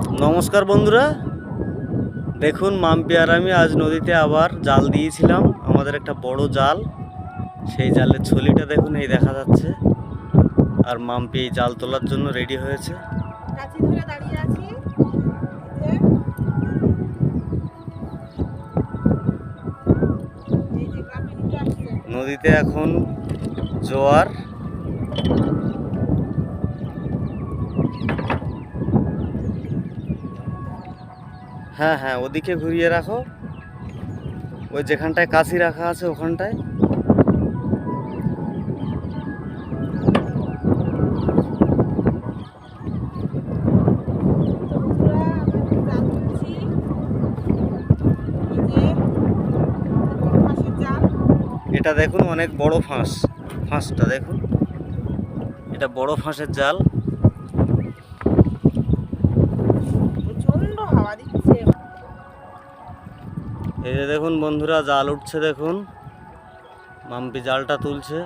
নমস্কার বন্ধুরা, দেখুন মাম্পি আর আমি আজ নদীতে আবার জাল দিয়েছিলাম। আমাদের একটা বড় জাল, সেই জালের ছলিটা দেখুন এই দেখা যাচ্ছে। আর মাম্পি এই জাল তোলার জন্য রেডি হয়েছে। কাছি ধরে দাঁড়িয়ে আছি। নদীতে এখন জোয়ার। হ্যাঁ হ্যাঁ, ওদিকে ঘুরিয়ে রাখো, ওই যেখানটায় কাছি রাখা আছে ওখানটায়। এটা দেখুন অনেক বড় ফাঁস, ফাঁসটা দেখুন, এটা বড় ফাঁসের জাল। প্রচন্ড হাওয়া দিচ্ছে। এই যে দেখুন বন্ধুরা, জাল উঠছে দেখুন, মাম্পি জালটা তুলছে।